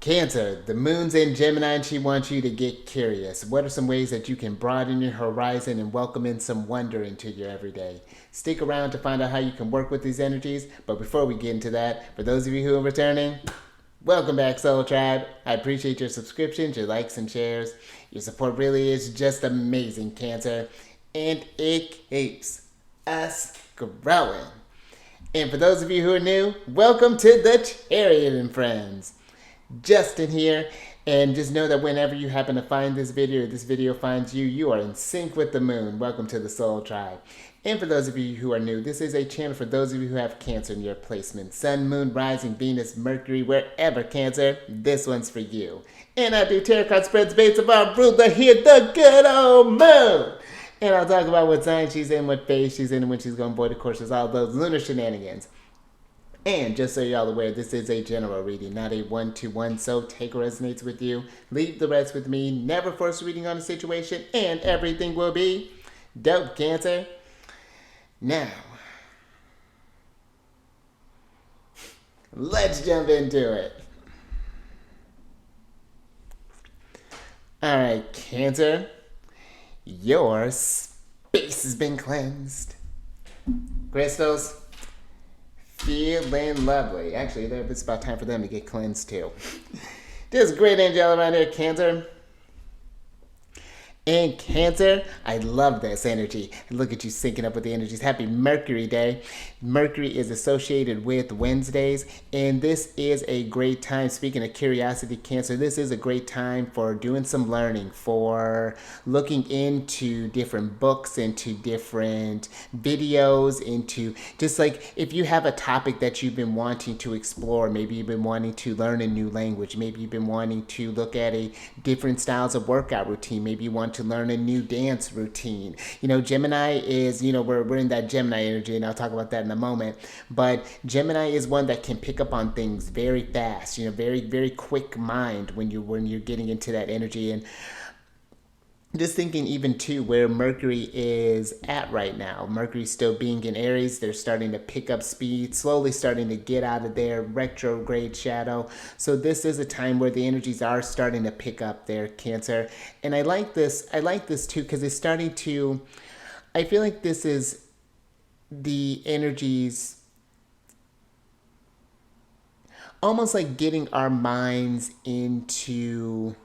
Cancer, the moon's in Gemini and she wants you to get curious. What are some ways that you can broaden your horizon and welcome in some wonder into your everyday? Stick around to find out how you can work with these energies. But before we get into that, for those of you who are returning, welcome back, Soul Tribe. I appreciate your subscriptions, your likes and shares. Your support really is just amazing, Cancer. And it keeps us growing. And for those of you who are new, welcome to the Chariot Friends. Justin here, and just know that whenever you happen to find this video or this video finds you, you are in sync with the moon. Welcome to the Soul Tribe. And for those of you who are new, this is a channel for those of you who have Cancer in your placement. Sun, Moon, Rising, Venus, Mercury, wherever Cancer, this one's for you. And I do tarot card spreads based upon ruler here, the good old moon. And I'll talk about what sign she's in, what phase she's in, and when she's going board. Of course, there's all those lunar shenanigans. And just so you're all aware, this is a general reading, not a one-to-one, so take what resonates with you. Leave the rest with me. Never force a reading on a situation, and everything will be dope, Cancer. Now, let's jump into it. All right, Cancer, your space has been cleansed. Crystals, feeling lovely. Actually, it's about time for them to get cleansed too. Just great angel around here, Cancer. And Cancer, I love this energy. Look at you syncing up with the energies. Happy Mercury Day. Mercury is associated with Wednesdays, and this is a great time. Speaking of curiosity, Cancer, this is a great time for doing some learning, for looking into different books, into different videos, into just like if you have a topic that you've been wanting to explore, maybe you've been wanting to learn a new language, maybe you've been wanting to look at a different styles of workout routine, maybe you want to learn a new dance routine. You know, Gemini is, we're in that Gemini energy, and I'll talk about that in a moment. But Gemini is one that can pick up on things very fast, very, very quick mind when you're getting into that energy. And just thinking even too where Mercury is at right now. Mercury's still being in Aries. They're starting to pick up speed, slowly starting to get out of their retrograde shadow. So this is a time where the energies are starting to pick up their Cancer. And I like this too because it's starting to, I feel like this is the energies almost like getting our minds into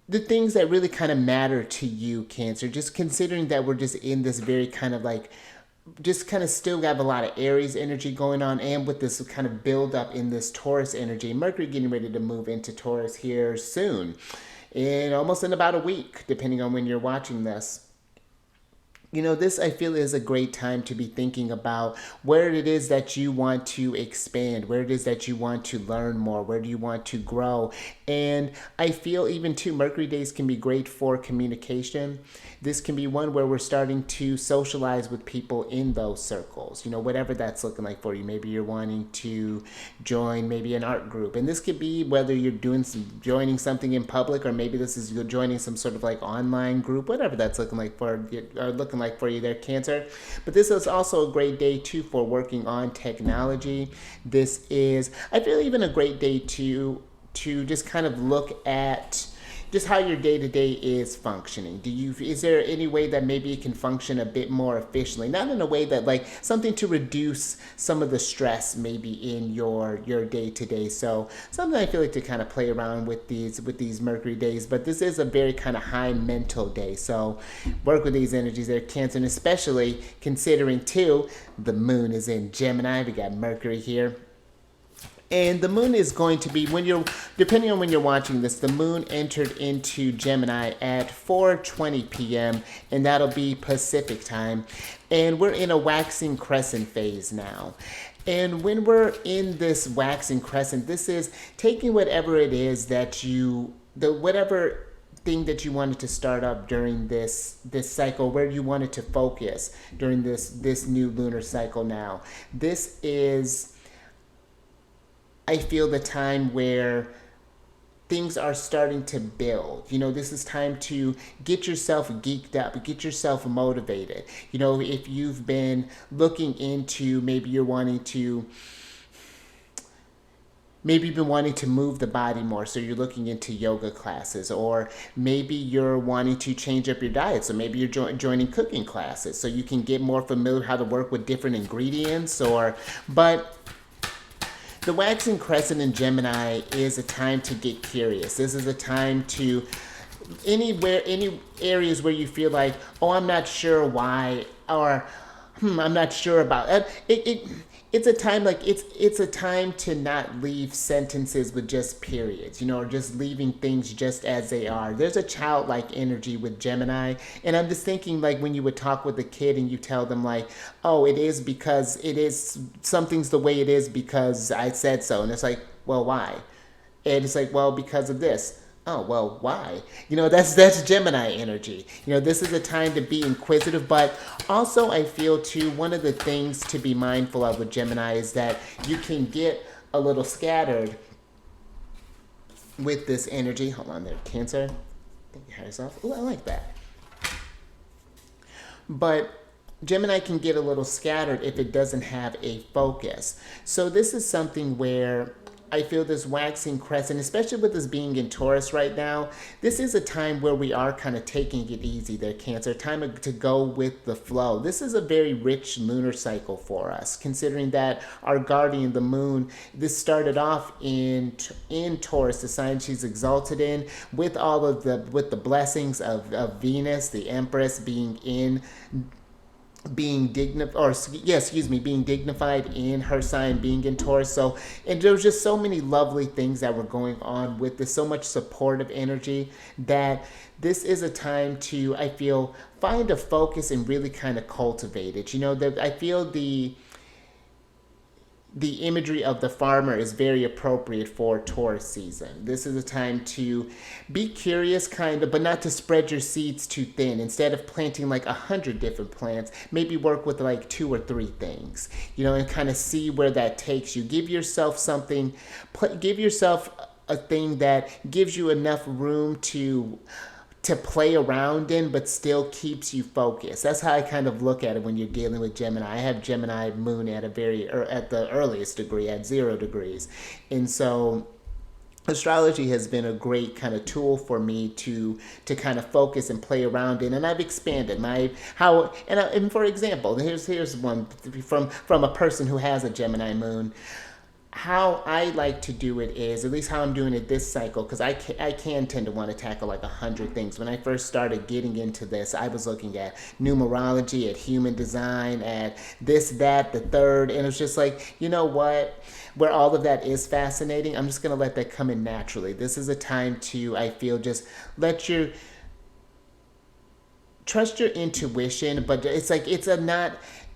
the things that really kind of matter to you, Cancer. Just considering that we're just in this very kind of like, just kind of still have a lot of Aries energy going on, and with this kind of build up in this Taurus energy. Mercury getting ready to move into Taurus here soon, almost in about a week, depending on when you're watching this. This I feel is a great time to be thinking about where it is that you want to expand, where it is that you want to learn more, where do you want to grow. And I feel even too, Mercury days can be great for communication. This can be one where we're starting to socialize with people in those circles, whatever that's looking like for you. Maybe you're wanting to join maybe an art group. And this could be whether you're joining something in public, or maybe this is you're joining some sort of like online group, whatever that's looking like for you there, Cancer. But this is also a great day too for working on technology. This is, I feel, even a great day to just kind of look at just how your day-to-day is functioning. Is there any way that maybe it can function a bit more efficiently? Not in a way that like something to reduce some of the stress maybe in your day-to-day. So something I feel like to kind of play around with these Mercury days. But this is a very kind of high mental day. So work with these energies there, Cancer, and especially considering too, the moon is in Gemini. We got Mercury here. And the moon is going to be, depending on when you're watching this, the moon entered into Gemini at 4:20 p.m. and that'll be Pacific time. And we're in a waxing crescent phase now. And when we're in this waxing crescent, this is taking whatever it is that whatever thing that you wanted to start up during this cycle, where you wanted to focus during this new lunar cycle now. This is, I feel, the time where things are starting to build. This is time to get yourself geeked up, get yourself motivated. If you've been looking into, maybe you're wanting to maybe you've been wanting to move the body more, so you're looking into yoga classes, or maybe you're wanting to change up your diet, so maybe you're joining cooking classes so you can get more familiar how to work with different ingredients. Or but the waxing crescent in Gemini is a time to get curious. This is a time to any areas where you feel like, oh, I'm not sure why, or I'm not sure about it's a time like it's a time to not leave sentences with just periods, or just leaving things just as they are. There's a childlike energy with Gemini, and I'm just thinking like when you would talk with a kid and you tell them like, oh, it is because it is, something's the way it is because I said so, and it's like, well, why? And it's like, well, because of this. Oh, well, why? That's Gemini energy. This is a time to be inquisitive, but also I feel too, one of the things to be mindful of with Gemini is that you can get a little scattered with this energy. Hold on there, Cancer. Thank you, yourself. Oh, I like that. But Gemini can get a little scattered if it doesn't have a focus. So this is something where I feel this waxing crescent, especially with us being in Taurus right now, this is a time where we are kind of taking it easy there, Cancer. Time to go with the flow. This is a very rich lunar cycle for us, considering that our guardian, the moon, this started off in Taurus, the sign she's exalted in, with all of the blessings of Venus, the Empress, being dignified in her sign, being in Taurus. So, and there was just so many lovely things that were going on with this, so much supportive energy, that this is a time to, I feel, find a focus and really kind of cultivate it. That I feel the imagery of the farmer is very appropriate for Taurus season. This is a time to be curious, kind of, but not to spread your seeds too thin. Instead of planting like 100 different plants, maybe work with like 2 or 3 things, and kind of see where that takes you. Give yourself a thing that gives you enough room to play around in, but still keeps you focused. That's how I kind of look at it when you're dealing with Gemini. I have Gemini Moon at the earliest degree, at 0 degrees. And so astrology has been a great kind of tool for me to kind of focus and play around in, and I've expanded and for example, here's one from a person who has a Gemini Moon. How I like to do it is, at least how I'm doing it this cycle, because I can tend to want to tackle like 100 things. When I first started getting into this, I was looking at numerology, at human design, at this, that, the third, and it's just like, you know what? Where all of that is fascinating, I'm just going to let that come in naturally. This is a time to, I feel, just trust your intuition, but it's like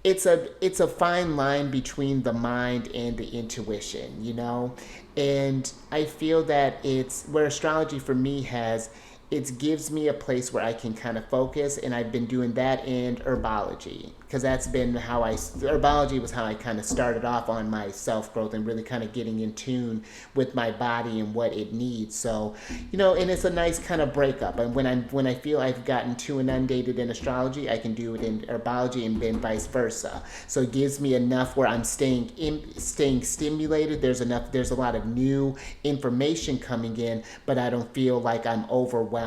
it's a fine line between the mind and the intuition, and I feel that it's where astrology for me it gives me a place where I can kind of focus, and I've been doing that in herbology, because that's been herbology was how I kind of started off on my self-growth and really kind of getting in tune with my body and what it needs. So, and it's a nice kind of breakup. And when I feel I've gotten too inundated in astrology, I can do it in herbology, and then vice versa. So it gives me enough where I'm staying stimulated. There's a lot of new information coming in, but I don't feel like I'm overwhelmed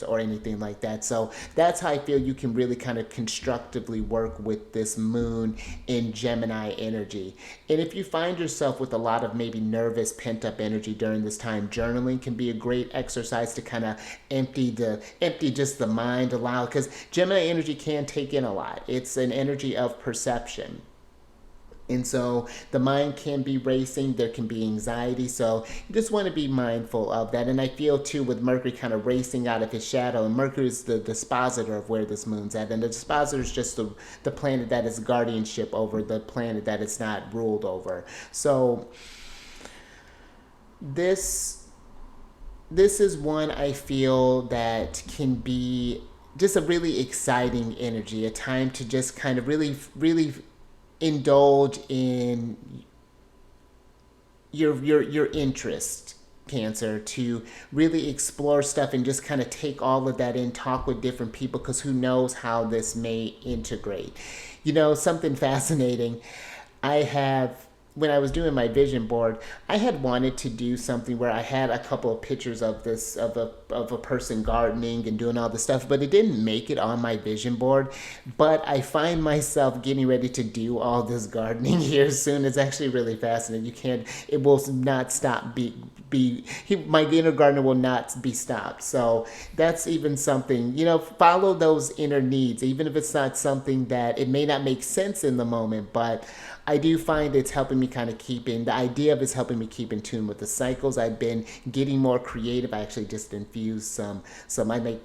or anything like that. So that's how I feel you can really kind of constructively work with this moon in Gemini energy. And if you find yourself with a lot of maybe nervous pent-up energy during this time, journaling can be a great exercise to kind of empty just the mind aloud, because Gemini energy can take in a lot. It's an energy of perception. And so the mind can be racing, there can be anxiety, so you just want to be mindful of that. And I feel too with Mercury kind of racing out of his shadow, and Mercury is the dispositor of where this moon's at, and the dispositor is just the planet that is guardianship over the planet that it's not ruled over. So this is one I feel that can be just a really exciting energy, a time to just kind of really, really indulge in your interest, Cancer, to really explore stuff and just kind of take all of that in, talk with different people, because who knows how this may integrate. Something fascinating. I have when I was doing my vision board, I had wanted to do something where I had a couple of pictures of this of a person gardening and doing all this stuff, but it didn't make it on my vision board. But I find myself getting ready to do all this gardening here soon. It's actually really fascinating. You can't, it will not stop my inner gardener will not be stopped. So that's even something, follow those inner needs, even if it's not something that it may not make sense in the moment, but I do find it's helping me kind of the idea of it's helping me keep in tune with the cycles. I've been getting more creative. I actually just infused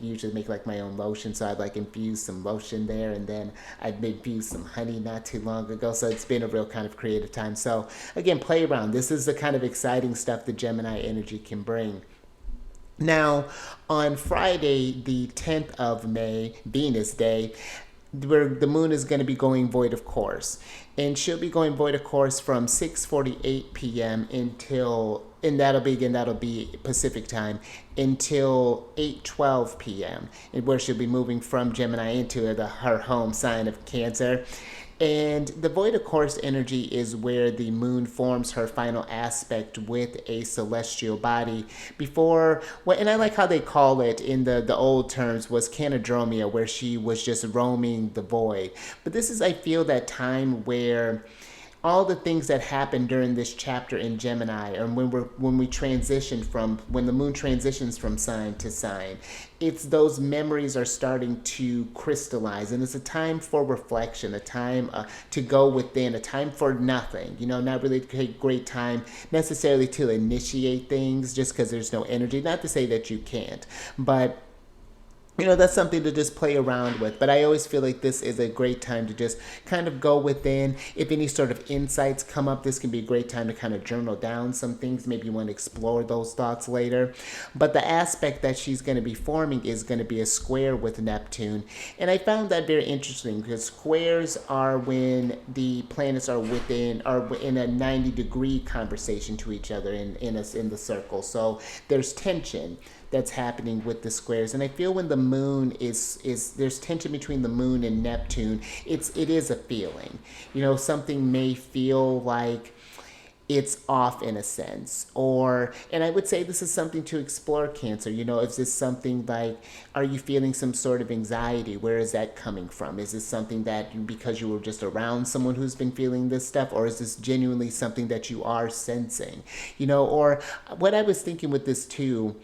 usually make like my own lotion. So I'd like infuse some lotion there, and then I've infused some honey not too long ago. So it's been a real kind of creative time. So again, play around. This is the kind of exciting stuff that Gemini energy can bring. Now, on Friday, the 10th of May, Venus Day, where the moon is going to be going void of course, and she'll be going void of course from 6:48 p.m. and that'll be Pacific time, until 8:12 p.m., and where she'll be moving from Gemini into her home sign of Cancer. And the void of course energy is where the moon forms her final aspect with a celestial body and I like how they call it in the old terms was canadromia, where she was just roaming the void. But this is, I feel, that time where all the things that happen during this chapter in Gemini, and when the moon transitions from sign to sign, it's those memories are starting to crystallize, and it's a time for reflection, a time to go within, a time for nothing. Not really a great time necessarily to initiate things, just because there's no energy. Not to say that you can't, but that's something to just play around with. But I always feel like this is a great time to just kind of go within. If any sort of insights come up, this can be a great time to kind of journal down some things. Maybe you want to explore those thoughts later. But the aspect that she's going to be forming is going to be a square with Neptune. And I found that very interesting, because squares are when the planets are in a 90-degree conversation to each other in the circle. So there's tension that's happening with the squares. And I feel when the moon there's tension between the moon and Neptune, it is a feeling. Something may feel like it's off in a sense. And I would say this is something to explore, Cancer. Is this something like, are you feeling some sort of anxiety? Where is that coming from? Is this something that because you were just around someone who's been feeling this stuff, or is this genuinely something that you are sensing? Or what I was thinking with this too,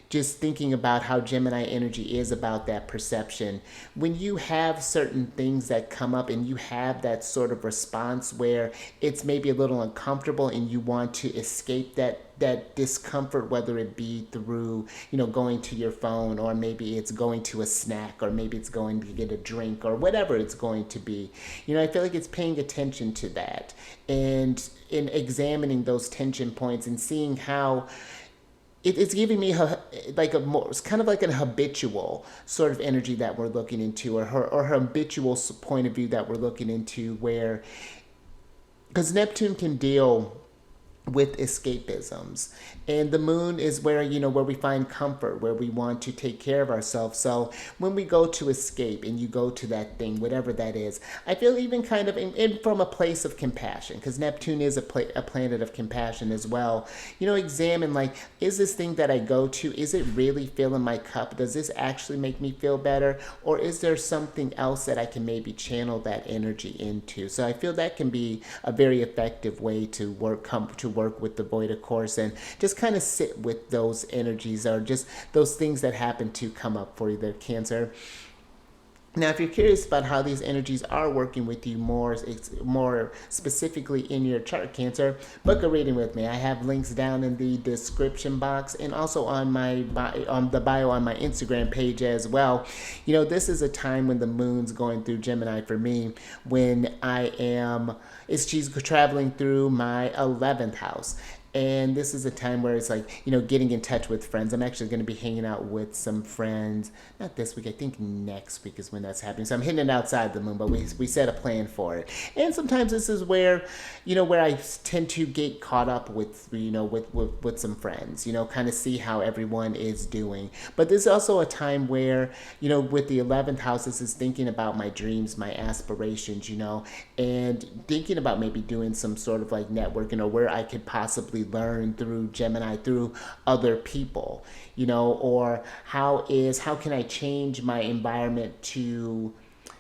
just thinking about how Gemini energy is about that perception. When you have certain things that come up and you have that sort of response where it's maybe a little uncomfortable and you want to escape that discomfort, whether it be through, going to your phone, or maybe it's going to a snack, or maybe it's going to get a drink, or whatever it's going to be. I feel like it's paying attention to that and in examining those tension points and seeing how it's giving me it's kind of like an habitual sort of energy that we're looking into, or her habitual point of view that we're looking into, where, because Neptune can deal with escapisms, and the moon is where we find comfort, where we want to take care of ourselves. So when we go to escape and you go to that thing, whatever that is, I feel even kind of in from a place of compassion, because Neptune is a planet of compassion as well. Examine, like, is this thing that I go to, is it really filling my cup? Does this actually make me feel better, or is there something else that I can maybe channel that energy into? So I feel that can be a very effective way to work with the void of course, and just kind of sit with those energies, or just those things that happen to come up for you there, Cancer. Now, if you're curious about how these energies are working with you more specifically in your chart, Cancer, book a reading with me. I have links down in the description box, and also on the bio on my Instagram page as well. This is a time when the moon's going through Gemini for me, when she's traveling through my 11th house. And this is a time where it's like, you know, getting in touch with friends. I'm actually going to be hanging out with some friends, not this week, I think next week is when that's happening. So I'm hitting it outside the moon, but we set a plan for it. And sometimes this is where, you know, where I tend to get caught up with, you know, with some friends, you know, kind of see how everyone is doing. But this is also a time where, you know, with the 11th house, this is thinking about my dreams, my aspirations, you know, and thinking about maybe doing some sort of like networking, or where I could possibly learn through Gemini, through other people, you know, or how can I change my environment to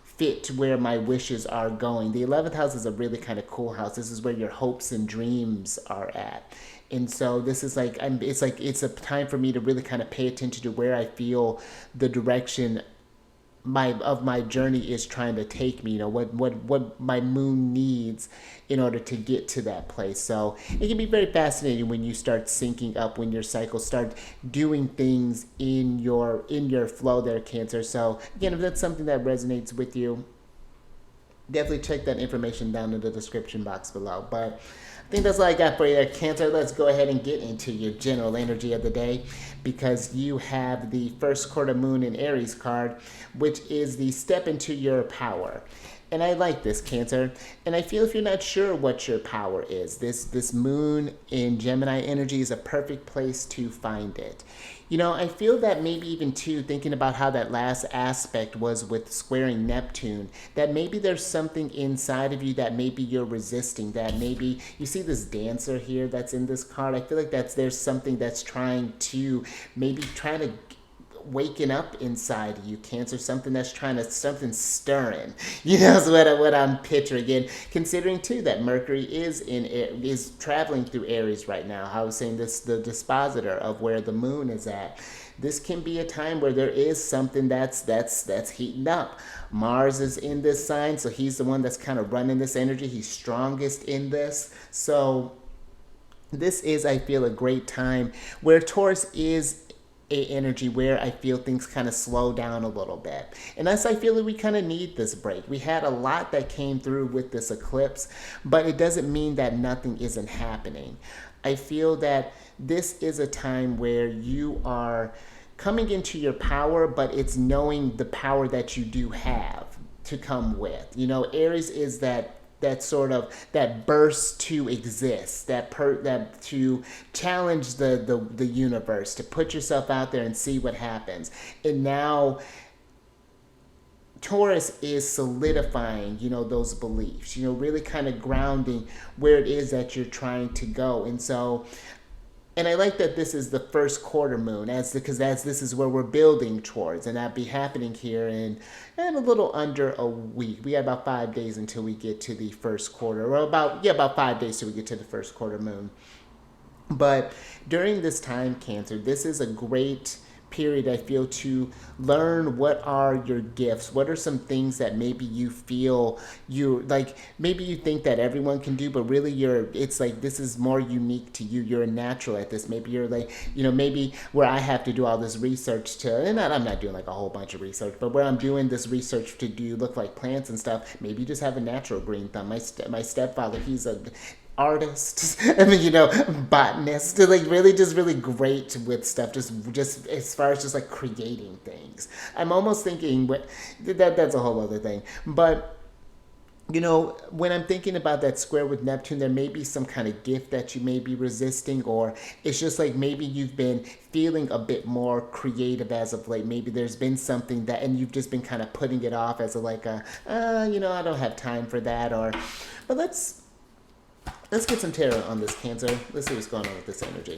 fit where my wishes are going. The 11th house is a really kind of cool house. This is where your hopes and dreams are at. And so this is like, it's a time for me to really kind of pay attention to where I feel the direction my journey is trying to take me, you know, what my moon needs in order to get to that place. So it can be very fascinating when you start syncing up, when your cycles start doing things in your flow there, Cancer. So again, if that's something that resonates with you, definitely check that information down in the description box below. But I think that's all I got for you there, Cancer. Let's go ahead and get into your general energy of the day, because you have the first quarter moon in Aries card, which is the step into your power. And I like this, Cancer. And I feel if you're not sure what your power is, this moon in Gemini energy is a perfect place to find it. You know, I feel that maybe even too, thinking about how that last aspect was with squaring Neptune, that maybe there's something inside of you that maybe you're resisting, that maybe you see this dancer here that's in this card. I feel like there's something that's trying to waking up inside you, Cancer, something that's something stirring, you know, is what I'm picturing. Again, considering too that Mercury is traveling through Aries right now. I was saying this, the dispositor of where the moon is at. This can be a time where there is something that's heating up. Mars is in this sign, so he's the one that's kind of running this energy. He's strongest in this. So this is, I feel, a great time where Taurus is a energy where I feel things kind of slow down a little bit. And that's, I feel that we kind of need this break. We had a lot that came through with this eclipse, but it doesn't mean that nothing isn't happening. I feel that this is a time where you are coming into your power, but it's knowing the power that you do have to come with. You know, Aries is that sort of that burst to exist, that to challenge the universe, to put yourself out there and see what happens. And now Taurus is solidifying, you know, those beliefs, you know, really kind of grounding where it is that you're trying to go. And so, and I like that this is the first quarter moon, because this is where we're building towards, and that'll be happening here in a little under a week. We got about 5 days until we get to the first quarter, or about 5 days till we get to the first quarter moon. But during this time, Cancer, this is a great period, I feel, to learn what are your gifts, what are some things that maybe you feel you like, maybe you think that everyone can do, but really it's like this is more unique to you. You're a natural at this. Maybe you're like, you know, maybe where I have to do all this research and I'm not doing like a whole bunch of research, but where I'm doing this research to do look like plants and stuff, maybe you just have a natural green thumb. My stepfather, he's a artist, I mean, you know, botanist, like really great with stuff, just as far as just like creating things. I'm almost thinking that's a whole other thing. But you know, when I'm thinking about that square with Neptune, there may be some kind of gift that you may be resisting, or it's just like maybe you've been feeling a bit more creative as of late. Maybe there's been something that, and you've just been kind of putting it off as you know, I don't have time for that. But let's get some tarot on this, Cancer. Let's see what's going on with this energy.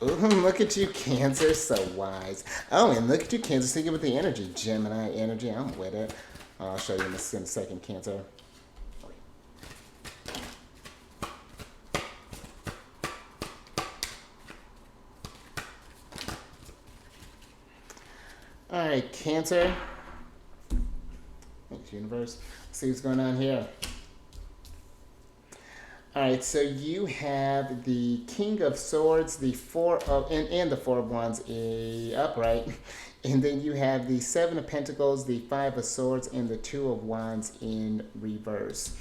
Ooh, look at you, Cancer, so wise. Oh, and look at you, Cancer, thinking with the energy. Gemini energy, I'm with it. I'll show you in a second, Cancer. All right, Cancer. Thanks, universe. See what's going on here. All right, so you have the King of Swords, the Four of and the Four of Wands upright, and then you have the Seven of Pentacles, the Five of Swords, and the Two of Wands in reverse.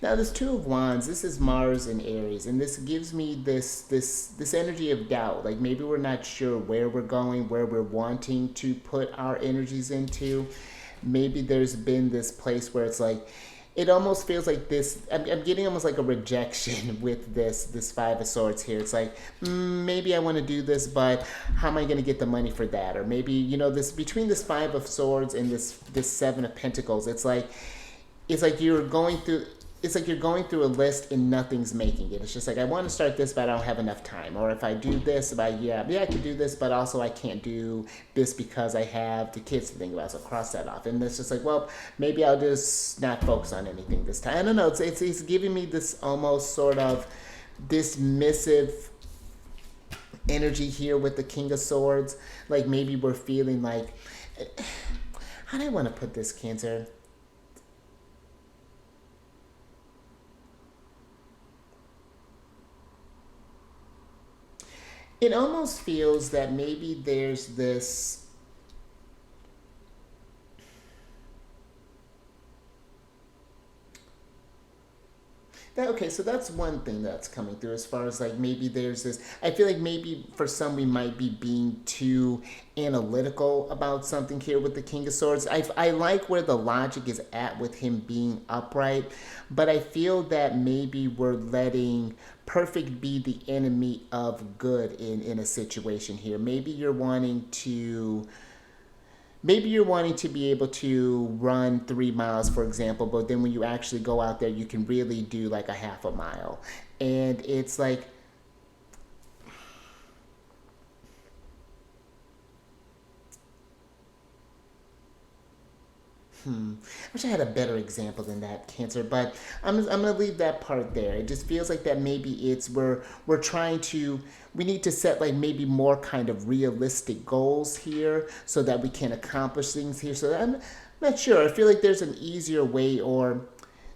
Now, this Two of Wands, this is Mars and Aries, and this gives me this energy of doubt. Like maybe we're not sure where we're going, where we're wanting to put our energies into. Maybe there's been this place where it's like it almost feels like this. I'm getting almost like a rejection with this Five of Swords here. It's like maybe I want to do this, but how am I going to get the money for that? Or maybe this between this Five of Swords and this Seven of Pentacles, it's like you're going through. It's like you're going through a list and nothing's making it. It's just like I want to start this, but I don't have enough time. Or if I do this, I can do this, but also I can't do this because I have the kids to think about. So cross that off. And it's just like, well, maybe I'll just not focus on anything this time. I don't know. It's giving me this almost sort of dismissive energy here with the King of Swords. Like maybe we're feeling like, how do I want to put this, Cancer? It almost feels that maybe there's this. Okay, so that's one thing that's coming through as far as like maybe there's this. I feel like maybe for some we might be being too analytical about something here with the King of Swords. I like where the logic is at with him being upright, but I feel that maybe we're letting perfect be the enemy of good in a situation here. Maybe you're wanting to be able to run 3 miles, for example, but then when you actually go out there, you can really do like a half a mile. And it's like, I wish I had a better example than that, Cancer, but I'm gonna leave that part there. It just feels like that maybe we're trying to we need to set like maybe more kind of realistic goals here so that we can accomplish things here. So I'm not sure. I feel like there's an easier way, or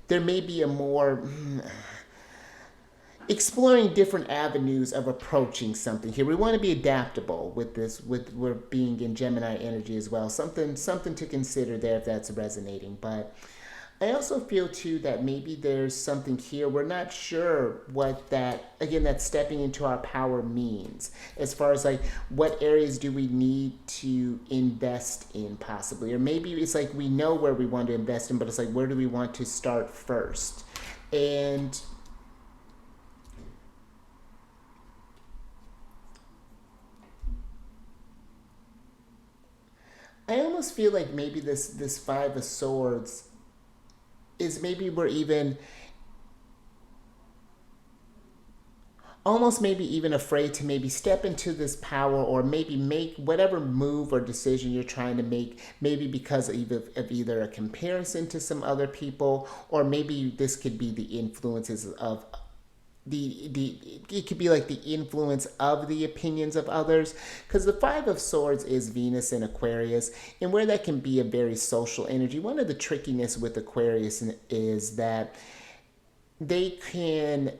there may be a more exploring different avenues of approaching something here. We want to be adaptable with this, with we're being in Gemini energy as well. Something to consider there if that's resonating. But I also feel too that maybe there's something here. We're not sure what that stepping into our power means. As far as like what areas do we need to invest in possibly. Or maybe it's like we know where we want to invest in, but it's like where do we want to start first? And I almost feel like maybe this Five of Swords is maybe we're even almost maybe even afraid to maybe step into this power or maybe make whatever move or decision you're trying to make, maybe because of either a comparison to some other people, or maybe this could be the influences of the it could be like the influence of the opinions of others, because the Five of Swords is Venus in Aquarius, and where that can be a very social energy. One of the trickiness with Aquarius is that they can,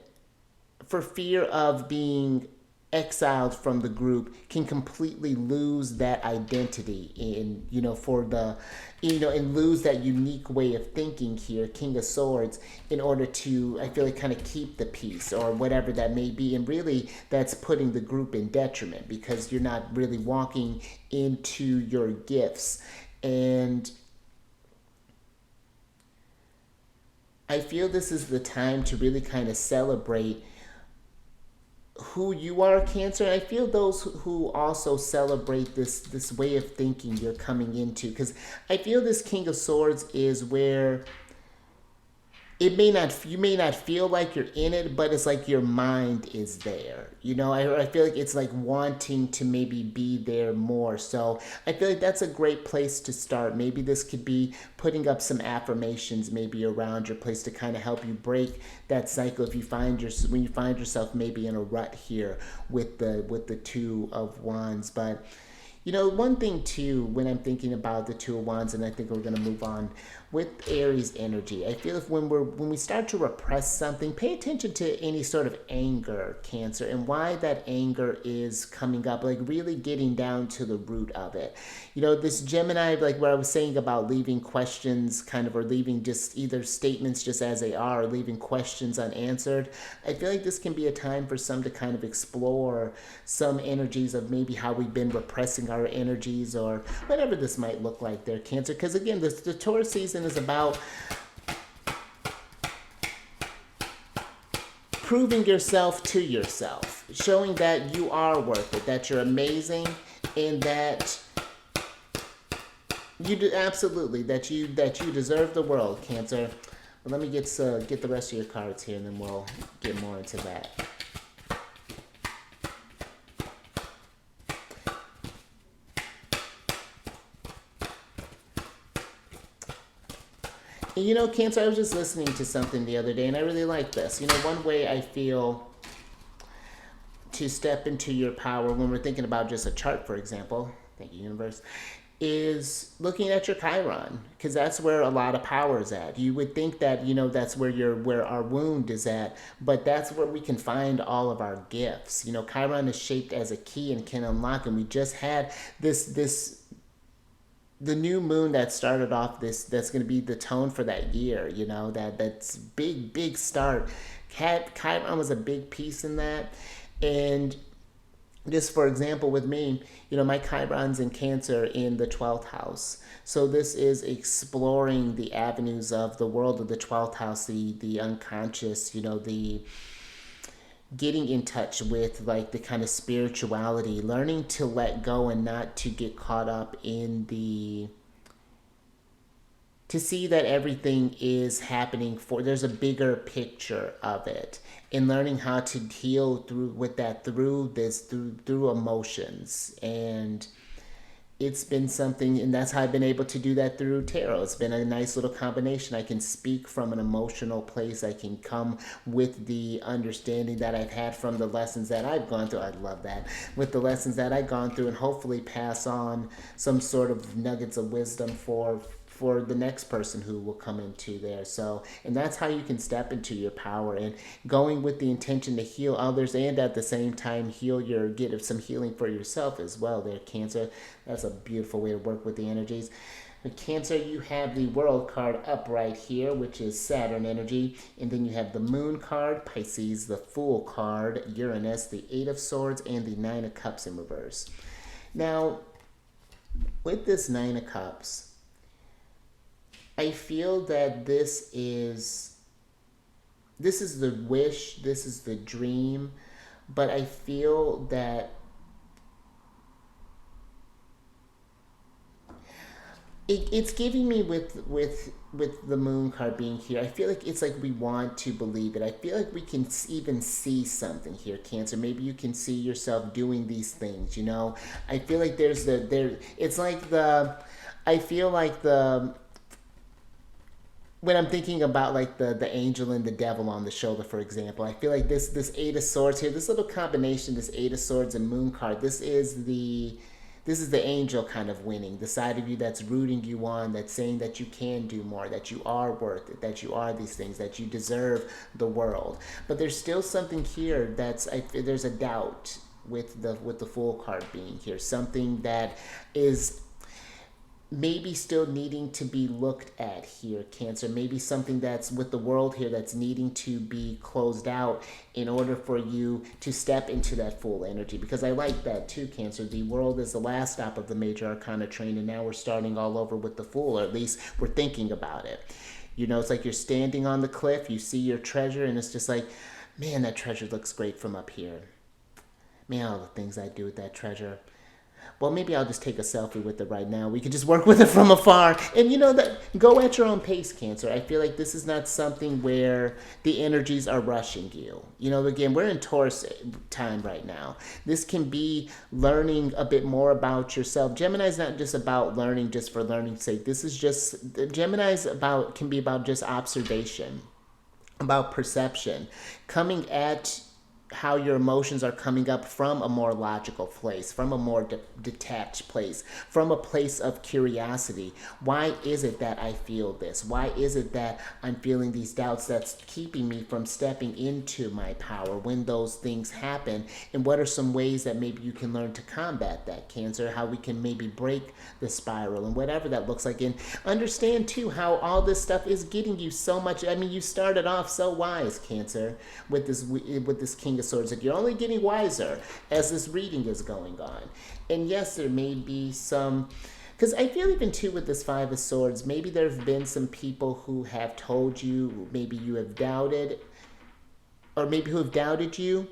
for fear of being exiled from the group, can completely lose that identity in for the and lose that unique way of thinking here, King of Swords, in order to, I feel like, kind of keep the peace or whatever that may be. And really that's putting the group in detriment because you're not really walking into your gifts. And I feel this is the time to really kind of celebrate who you are, Cancer. And I feel those who also celebrate this way of thinking you're coming into, because I feel this King of Swords is where you may not feel like you're in it, but it's like your mind is there. I feel like it's like wanting to maybe be there more. So I feel like that's a great place to start. Maybe this could be putting up some affirmations maybe around your place to kind of help you break that cycle if you find when you find yourself maybe in a rut here with the Two of Wands. But One thing too, when I'm thinking about the Two of Wands, and I think we're going to move on with Aries energy, I feel if when we start to repress something, pay attention to any sort of anger, Cancer, and why that anger is coming up, like really getting down to the root of it. This Gemini, like where I was saying about leaving questions kind of, or leaving just either statements just as they are, or leaving questions unanswered. I feel like this can be a time for some to kind of explore some energies of maybe how we've been repressing our energies, or whatever this might look like there, Cancer. Because again, the Taurus season is about proving yourself to yourself, showing that you are worth it, that you're amazing, and that you do absolutely that you deserve the world, Cancer. But let me get the rest of your cards here, and then we'll get more into that. And Cancer, I was just listening to something the other day, and I really like this. One way I feel to step into your power when we're thinking about just a chart, for example, thank you, universe, is looking at your Chiron, because that's where a lot of power is at. You would think that that's where our wound is at, but that's where we can find all of our gifts. Chiron is shaped as a key and can unlock, and we just had the new moon that started off that's going to be the tone for that year. That's big start. Chiron was a big piece in that. And just for example, with me, my Chiron's in Cancer in the 12th house. So this is exploring the avenues of the world of the 12th house, the unconscious, the getting in touch with like the kind of spirituality, learning to let go and not to get caught up in to see that everything is happening there's a bigger picture of it, and learning how to heal through emotions. And it's been something, and that's how I've been able to do that through tarot. It's been a nice little combination. I can speak from an emotional place. I can come with the understanding that I've had from the lessons that I've gone through. I love that. With the lessons that I've gone through, and hopefully pass on some sort of nuggets of wisdom for the next person who will come into there. So, and that's how you can step into your power, and going with the intention to heal others, and at the same time get some healing for yourself as well there, Cancer. That's a beautiful way to work with the energies. With Cancer, you have the World card up right here, which is Saturn energy, and then you have the Moon card, Pisces, the Fool card, Uranus, the Eight of Swords, and the Nine of Cups in reverse. Now, with this Nine of Cups, I feel that this is the wish, this is the dream, but I feel that it's giving me with the Moon card being here. I feel like it's like we want to believe it. I feel like we can even see something here, Cancer. Maybe you can see yourself doing these things. I feel like it's like I feel like when I'm thinking about like the angel and the devil on the shoulder, for example, I feel like this Eight of Swords here, this little combination, this Eight of Swords and Moon card, this is the angel kind of winning, the side of you that's rooting you on, that's saying that you can do more, that you are worth it, that you are these things, that you deserve the world. But there's still something here there's a doubt with the Fool card being here, something that is maybe still needing to be looked at here, Cancer. Maybe something that's with the World here that's needing to be closed out in order for you to step into that Fool energy. Because I like that too, Cancer. The World is the last stop of the major arcana train, and now we're starting all over with the Fool, or at least we're thinking about it. It's like you're standing on the cliff, you see your treasure, and it's just like, man, that treasure looks great from up here. Man, all the things I do with that treasure. Well, maybe I'll just take a selfie with it right now. We could just work with it from afar. And that go at your own pace, Cancer. I feel like this is not something where the energies are rushing you. Again, we're in Taurus time right now. This can be learning a bit more about yourself. Gemini is not just about learning just for learning's sake. Gemini's can be about just observation, about perception, coming at how your emotions are coming up from a more logical place, from a more detached place, from a place of curiosity. Why is it that I feel this? Why is it that I'm feeling these doubts that's keeping me from stepping into my power when those things happen? And what are some ways that maybe you can learn to combat that, Cancer? How we can maybe break the spiral and whatever that looks like. And understand too how all this stuff is getting you so much. I mean, you started off so wise, Cancer, with this King of Swords, that you're only getting wiser as this reading is going on. And yes, there may be some, because I feel even too with this Five of Swords, maybe there have been some people who have told you, maybe you have doubted, or maybe who have doubted you.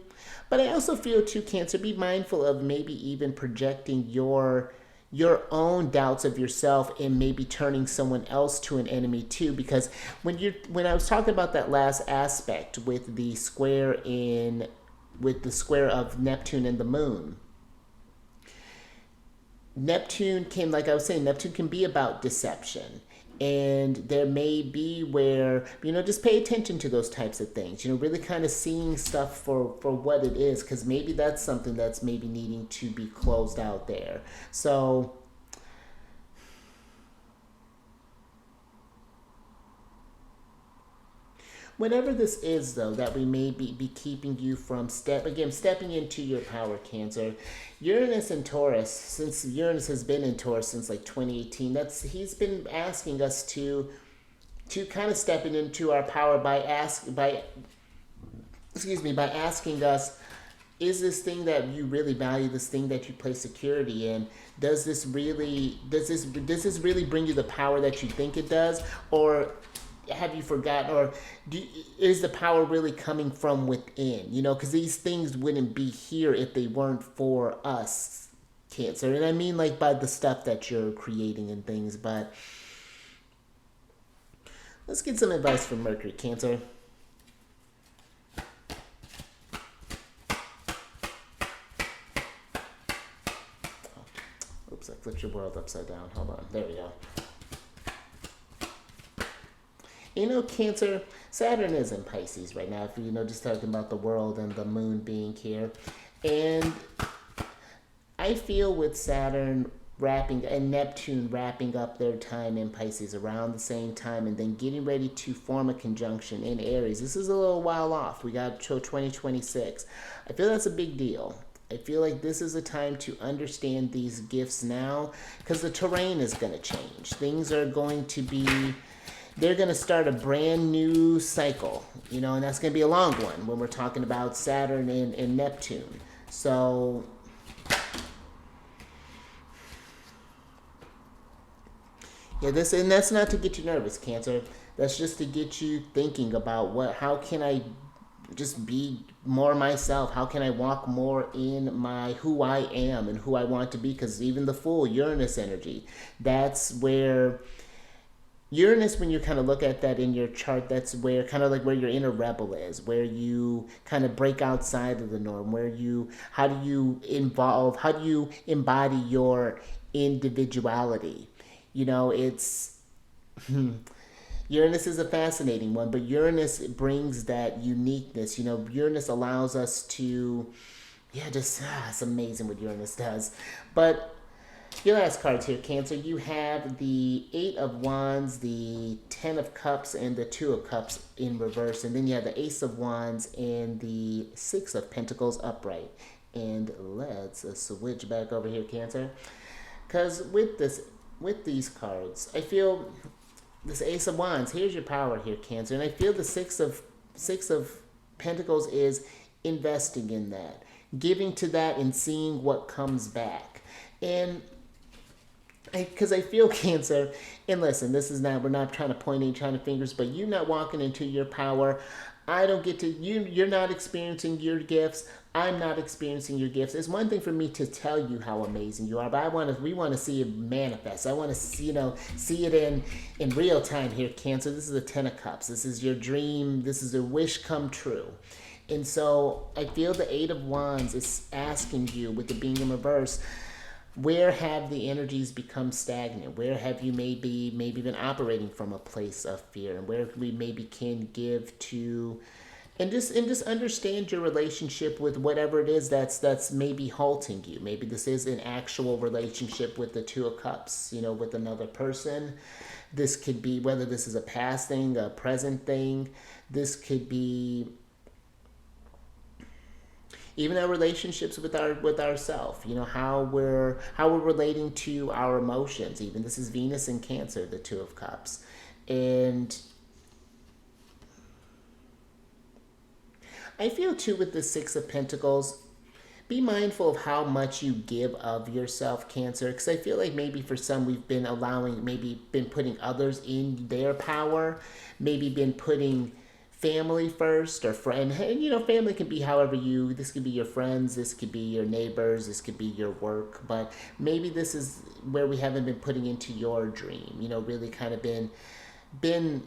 But I also feel too, Cancer, be mindful of maybe even projecting your own doubts of yourself and maybe turning someone else to an enemy too, because when I was talking about that last aspect with the square of Neptune and the moon, Neptune can, like I was saying, Neptune can be about deception. And there may be where, just pay attention to those types of things, really kind of seeing stuff for what it is, because maybe that's something that's maybe needing to be closed out there. So whatever this is, though, that we may be keeping you from stepping into your power, Cancer. Uranus and Taurus, since Uranus has been in Taurus since like 2018, he's been asking us to kind of stepping into our power by asking us, is this thing that you really value, this thing that you place security in, does this really bring you the power that you think it does? Or have you forgotten, or is the power really coming from within? Because these things wouldn't be here if they weren't for us, Cancer. And I mean, like, by the stuff that you're creating and things. But let's get some advice from Mercury, Cancer. Oops, I flipped your world upside down. Hold on. There we go. Cancer, Saturn is in Pisces right now, if just talking about the world and the moon being here. And I feel with Saturn and Neptune wrapping up their time in Pisces around the same time and then getting ready to form a conjunction in Aries. This is a little while off. We got till 2026. I feel that's a big deal. I feel like this is a time to understand these gifts now, because the terrain is going to change. Things are going to be... They're going to start a brand new cycle, and that's going to be a long one when we're talking about Saturn and Neptune. So, yeah, and that's not to get you nervous, Cancer. That's just to get you thinking about how can I just be more myself? How can I walk more in who I am and who I want to be? Because even the full Uranus energy, that's where... Uranus, when you kind of look at that in your chart, that's where kind of like where your inner rebel is, where you kind of break outside of the norm, how do you embody your individuality? It's, Uranus is a fascinating one, but Uranus brings that uniqueness. Uranus allows us to, it's amazing what Uranus does. But your last cards here, Cancer, you have the Eight of Wands, the Ten of Cups, and the Two of Cups in reverse. And then you have the Ace of Wands and the Six of Pentacles upright. And let's switch back over here, Cancer. Because with these cards, I feel this Ace of Wands, here's your power here, Cancer. And I feel the Six of Pentacles is investing in that, giving to that and seeing what comes back. And because I feel, Cancer, and listen, we're not trying to point any trying to fingers, but you not walking into your power. I don't get to, you're not experiencing your gifts. I'm not experiencing your gifts. It's one thing for me to tell you how amazing you are, but we want to see it manifest. I want to see it in real time here, Cancer. This is the Ten of Cups. This is your dream. This is a wish come true. And so I feel the Eight of Wands is asking you, with the being in reverse, where have the energies become stagnant? Where have you maybe been operating from a place of fear? And where we maybe can give to And just understand your relationship with whatever it is that's maybe halting you. Maybe this is an actual relationship with the Two of Cups, with another person. This could be, whether this is a past thing, a present thing. This could be even our relationships with ourselves. How we're relating to our emotions. Even this is Venus in Cancer, the Two of Cups. And I feel too with the Six of Pentacles, be mindful of how much you give of yourself, Cancer, because I feel like maybe for some we've been maybe been putting others in their power, maybe been putting family first or friend. And family can be this could be your friends, this could be your neighbors, this could be your work, but maybe this is where we haven't been putting into your dream, really kind of been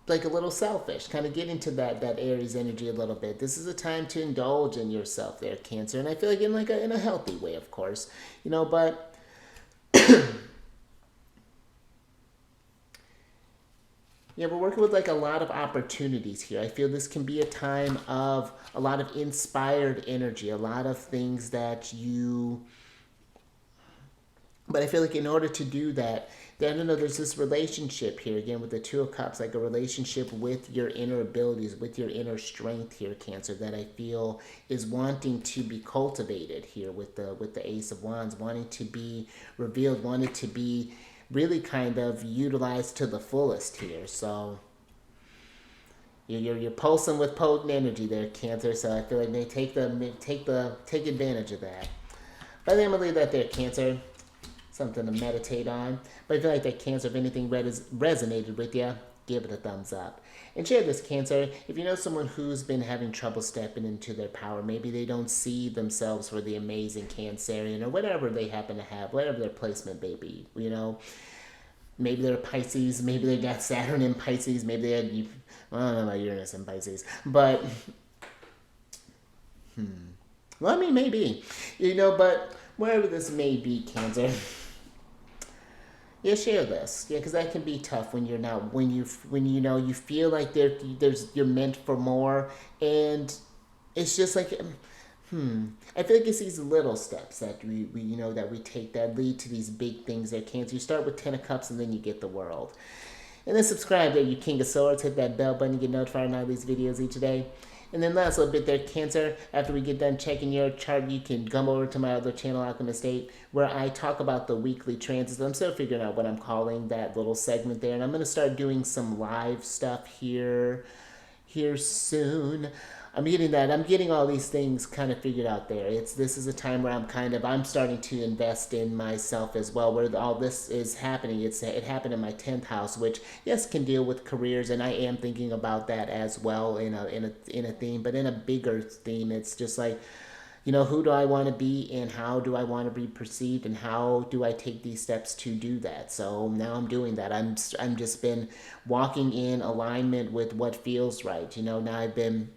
like a little selfish, kind of get into that Aries energy a little bit. This is a time to indulge in yourself there, Cancer, and I feel like in a healthy way, of course, but yeah, we're working with like a lot of opportunities here. I feel this can be a time of a lot of inspired energy, a lot of things but I feel like in order to do that, I don't know, there's this relationship here, again, with the Two of Cups, like a relationship with your inner abilities, with your inner strength here, Cancer, that I feel is wanting to be cultivated here with the Ace of Wands, wanting to be revealed, wanting to be really kind of utilized to the fullest here. So you're pulsing with potent energy there, Cancer, so I feel like they take advantage of that. But then I'm going to leave that there, Cancer. Something to meditate on. But I feel like that, Cancer, if anything resonated with you, give it a thumbs up. And share this, Cancer. If you know someone who's been having trouble stepping into their power, maybe they don't see themselves for the amazing Cancerian or whatever they happen to have, whatever their placement may be, Maybe they're Pisces, maybe they got Saturn in Pisces, maybe they had, I don't know about Uranus in Pisces, but, well, I mean, maybe, but wherever this may be, Cancer, yeah, share this. Yeah, because that can be tough when you feel like you're meant for more, and it's just like, I feel like it's these little steps that we take that lead to these big things that Cancer. You start with 10 of Cups and then you get the World. And then subscribe there, you King of Swords. Hit that bell button to get notified on all these videos each day. And then last little bit there, Cancer, after we get done checking your chart, you can come over to my other channel, Alchemist 8, where I talk about the weekly transits. I'm still figuring out what I'm calling that little segment there. And I'm going to start doing some live stuff here soon. I'm getting all these things kind of figured out there. This is a time where I'm starting to invest in myself as well, where all this is happening. It happened in my 10th house, which yes can deal with careers, and I am thinking about that as well in a theme, but in a bigger theme, it's just like, who do I want to be and how do I want to be perceived and how do I take these steps to do that? So now I'm doing that. I'm just been walking in alignment with what feels right. Now I've been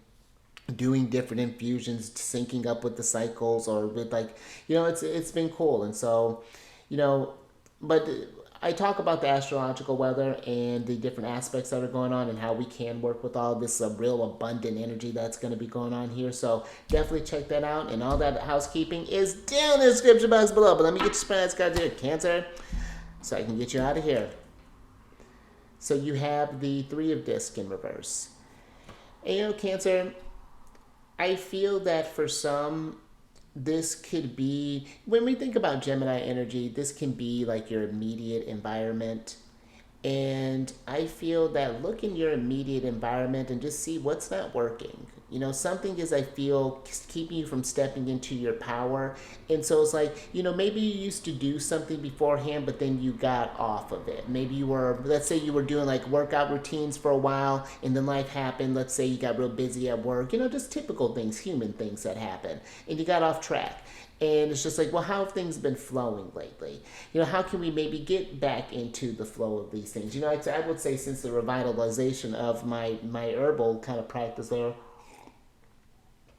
doing different infusions, syncing up with the cycles or with it's been cool. And so, but I talk about the astrological weather and the different aspects that are going on and how we can work with all this real abundant energy that's going to be going on here. So definitely check that out. And all that housekeeping is down in the description box below. But let me get your spreads cards here, Cancer, so I can get you out of here. So you have the Three of Discs in reverse. And Cancer, I feel that for some, this could be, when we think about Gemini energy, this can be like your immediate environment. And I feel that look in your immediate environment and just see what's not working. Something is, I feel, keeping you from stepping into your power. And so it's like, maybe you used to do something beforehand, but then you got off of it. Maybe let's say you were doing like workout routines for a while and then life happened. Let's say you got real busy at work, just typical things, human things that happen. And you got off track. And it's just like, well, how have things been flowing lately? How can we maybe get back into the flow of these things? I would say since the revitalization of my herbal kind of practice there,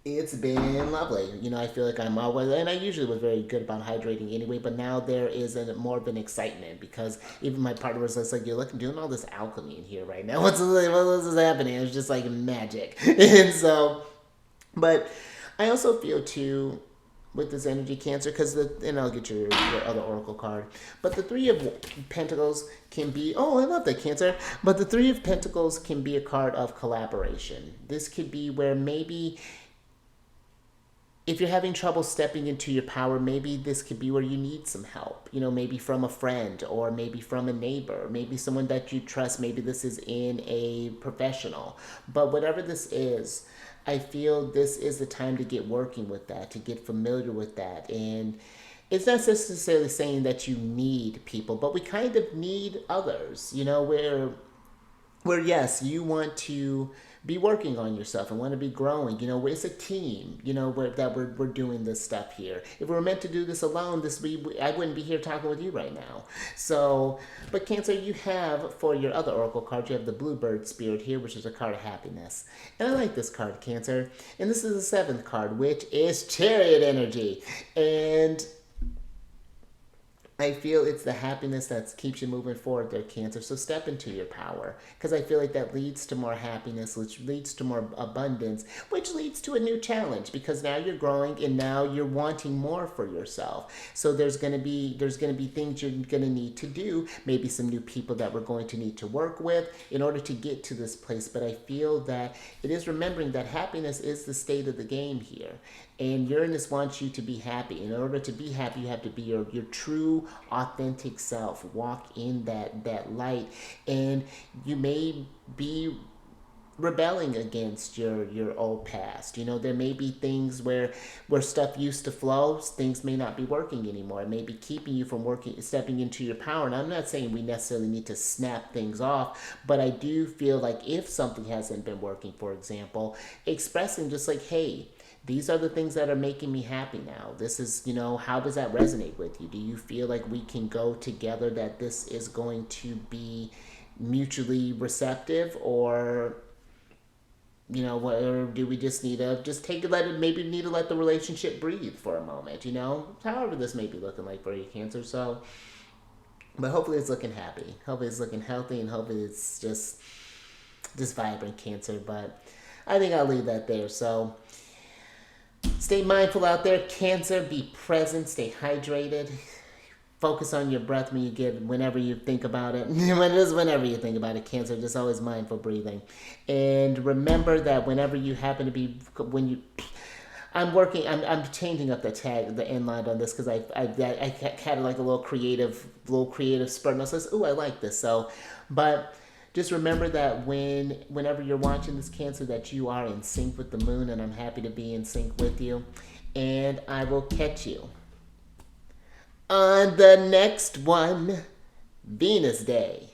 It's been lovely. I feel like I'm always, and I usually was very good about hydrating anyway, but now there is more of an excitement because even my partner was just like, "You're looking, doing all this alchemy in here right now. What's happening?" It's just like magic. And so, but I also feel too with this energy Cancer because and I'll get your other oracle card, but the Three of Pentacles can be, oh, I love that, Cancer, but the Three of Pentacles can be a card of collaboration. This could be where maybe if you're having trouble stepping into your power, maybe this could be where you need some help. Maybe from a friend or maybe from a neighbor, maybe someone that you trust. Maybe this is in a professional. But whatever this is, I feel this is the time to get working with that, to get familiar with that. And it's not necessarily saying that you need people, but we kind of need others, where yes, you want to be working on yourself and want to be growing. It's a team. We're doing this stuff here. If we were meant to do this alone, I wouldn't be here talking with you right now. So, but Cancer, you have for your other oracle card, you have the Bluebird Spirit here, which is a card of happiness. And I like this card, Cancer. And this is the seventh card, which is Chariot energy. And I feel it's the happiness that keeps you moving forward there, Cancer. So step into your power because I feel like that leads to more happiness, which leads to more abundance, which leads to a new challenge because now you're growing and now you're wanting more for yourself. So there's gonna be things you're gonna need to do, maybe some new people that we're going to need to work with in order to get to this place. But I feel that it is remembering that happiness is the state of the game here. And Uranus wants you to be happy. In order to be happy, you have to be your true, authentic self. Walk in that light. And you may be rebelling against your old past. There may be things where stuff used to flow, things may not be working anymore. It may be keeping you from stepping into your power. And I'm not saying we necessarily need to snap things off, but I do feel like if something hasn't been working, for example, expressing just like, hey, these are the things that are making me happy now. This is, how does that resonate with you? Do you feel like we can go together, that this is going to be mutually receptive, or, or do we just need to maybe need to let the relationship breathe for a moment, however this may be looking like for you, Cancer. So, but hopefully it's looking happy. Hopefully it's looking healthy, and hopefully it's just vibrant, Cancer. But I think I'll leave that there. So, stay mindful out there, Cancer. Be present. Stay hydrated. Focus on your breath whenever you think about it. Whenever you think about it, Cancer. Just always mindful breathing. And remember that whenever you happen to be, I'm changing up the end line on this because I had like a little creative spurt, and I was like, ooh, I like this. So, but just remember that whenever you're watching this, Cancer, that you are in sync with the moon, and I'm happy to be in sync with you. And I will catch you on the next one, Venus Day.